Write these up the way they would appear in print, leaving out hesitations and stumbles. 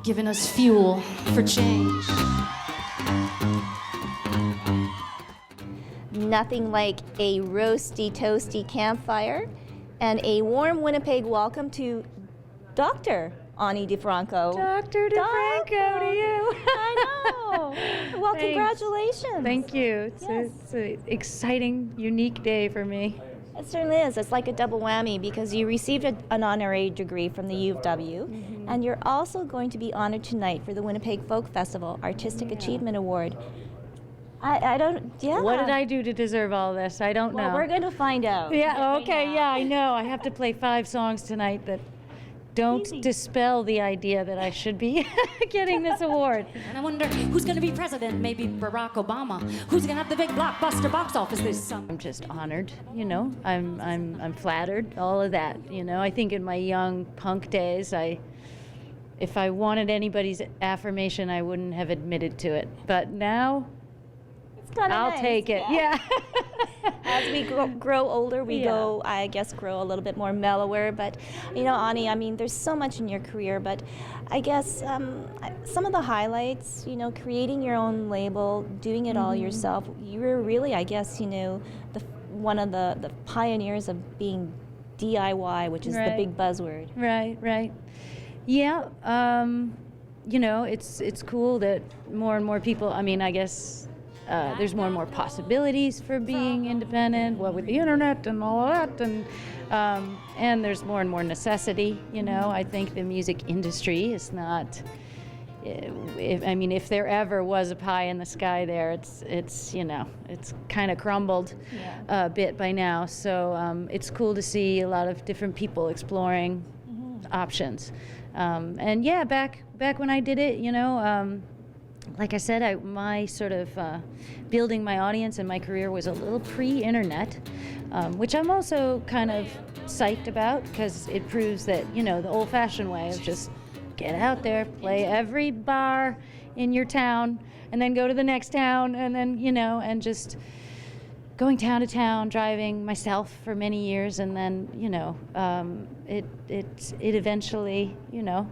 giving us fuel for change. Nothing like a roasty, toasty campfire and a warm Winnipeg welcome to Dr. Ani DiFranco. Dr. DiFranco to you. I know. Well, Thanks. Congratulations. Thank you. Yes. It's an exciting, unique day for me. It certainly is. It's like a double whammy because you received an honorary degree from the U of W, and you're also going to be honored tonight for the Winnipeg Folk Festival Artistic Achievement Award. I don't, yeah. What did I do to deserve all this? I don't know. Well, we're going to find out. Yeah, okay, yeah, I know. I have to play 5 songs tonight that don't Easy. Dispel the idea that I should be getting this award. And I wonder who's going to be president? Maybe Barack Obama. Who's going to have the big blockbuster box office this summer? I'm just honored, you know. I'm flattered, all of that, you know. I think in my young punk days, if I wanted anybody's affirmation, I wouldn't have admitted to it. But now, It's kinda I'll nice. take it. Yeah. As we grow older, we Yeah. go, I guess, grow a little bit more mellower. But, you know, Ani, I mean, there's so much in your career, but I guess some of the highlights, you know, creating your own label, doing it all yourself, you were really, I guess, you know, one of the pioneers of being DIY, which is the Right. big buzzword. Right. Yeah, you know, it's cool that more and more people, I mean, I guess there's more and more possibilities for being independent, well, with the internet and all of that, and there's more and more necessity, you know. I think the music industry is not, if there ever was a pie in the sky there, it's you know, it's kind of crumbled a bit by now, so it's cool to see a lot of different people exploring options. And yeah, back when I did it, you know, like I said, my sort of building my audience and my career was a little pre-internet, which I'm also kind of psyched about because it proves that, you know, the old-fashioned way of just get out there, play every bar in your town, and then go to the next town, and then, you know, and just going town to town, driving myself for many years, and then, you know, it eventually, you know,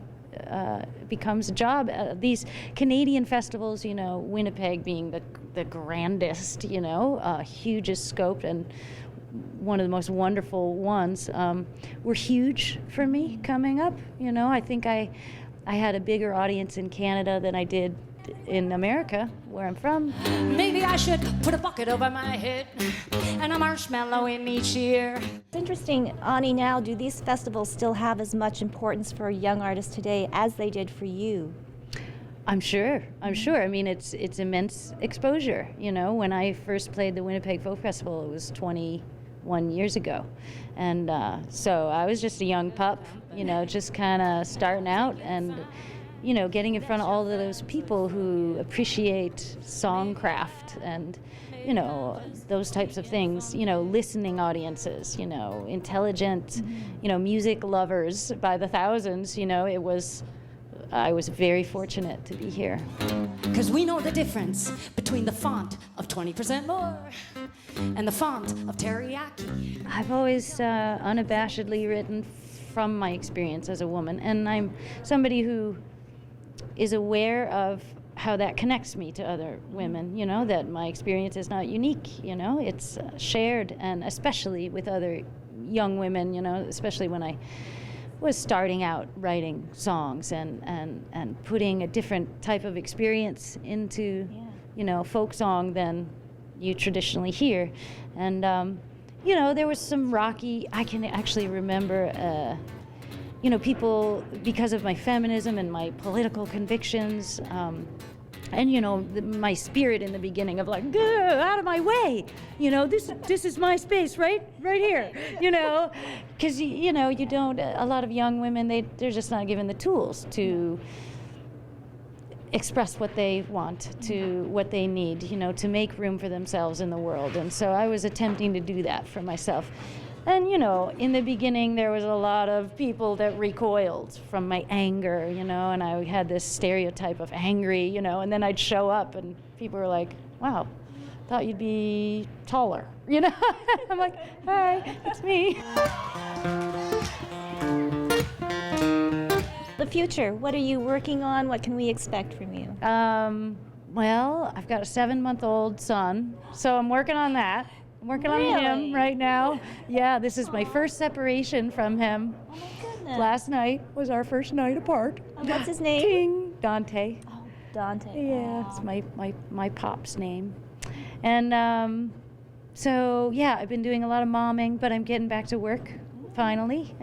becomes a job. These Canadian festivals, you know, Winnipeg being the grandest, you know, hugest scope and one of the most wonderful ones, were huge for me coming up. You know, I think I had a bigger audience in Canada than I did in America, where I'm from. Maybe I should put a bucket over my head and a marshmallow in each ear. It's interesting, Ani, now, do these festivals still have as much importance for young artists today as they did for you? I'm sure. I mean, it's immense exposure. You know, when I first played the Winnipeg Folk Festival, it was 21 years ago. And so I was just a young pup, you know, just kind of starting out and, you know, getting in front of all of those people who appreciate songcraft and, you know, those types of things, you know, listening audiences, you know, intelligent, you know, music lovers by the thousands, you know, I was very fortunate to be here. Because we know the difference between the font of 20% more and the font of teriyaki. I've always unabashedly written from my experience as a woman, and I'm somebody who is aware of how that connects me to other women, you know, that my experience is not unique, you know, it's shared, and especially with other young women, you know, especially when I was starting out writing songs and putting a different type of experience into, you know, folk song than you traditionally hear. And, you know, there was some rocky, I can actually remember, you know, people, because of my feminism and my political convictions, and, you know, my spirit in the beginning of like, out of my way, you know, this is my space right here, you know, because, you know, you don't, a lot of young women, they're just not given the tools to express what they want, to what they need, you know, to make room for themselves in the world. And so I was attempting to do that for myself. And, you know, in the beginning, there was a lot of people that recoiled from my anger, you know, and I had this stereotype of angry, you know, and then I'd show up and people were like, wow, thought you'd be taller, you know? I'm like, hi, it's me. The the future? What are you working on? What can we expect from you? Well, I've got a 7-month-old son, so I'm working on that. I'm working on him right now. Yeah, this is my first separation from him. Oh my goodness. Last night was our first night apart. What's his name? Ting, Dante. Oh, Dante. Yeah, it's my pop's name. And so, yeah, I've been doing a lot of momming, but I'm getting back to work finally.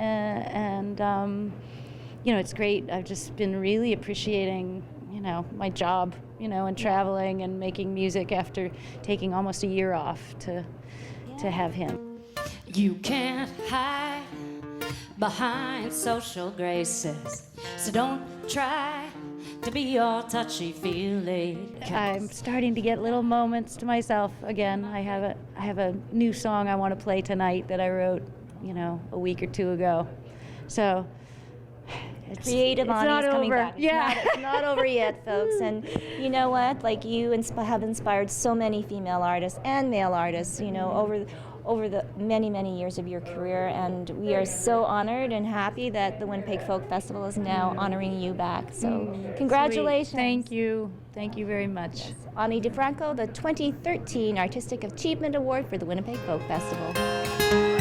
You know, it's great. I've just been really appreciating, you know, my job, you know, and traveling and making music after taking almost a year off to have him. You can't hide behind social graces, so don't try to be all touchy-feely. I'm starting to get little moments to myself again. I have a new song I want to play tonight that I wrote, you know, a week or two ago. So Creative it's Ani not is coming over. back. Yeah. It's not over yet, folks. And you know what? Like you have inspired so many female artists and male artists, you know, over the many, many years of your career. And we are so honored and happy that the Winnipeg Folk Festival is now honoring you back. So congratulations. Sweet. Thank you. Thank you very much. Ani DiFranco, the 2013 Artistic Achievement Award for the Winnipeg Folk Festival.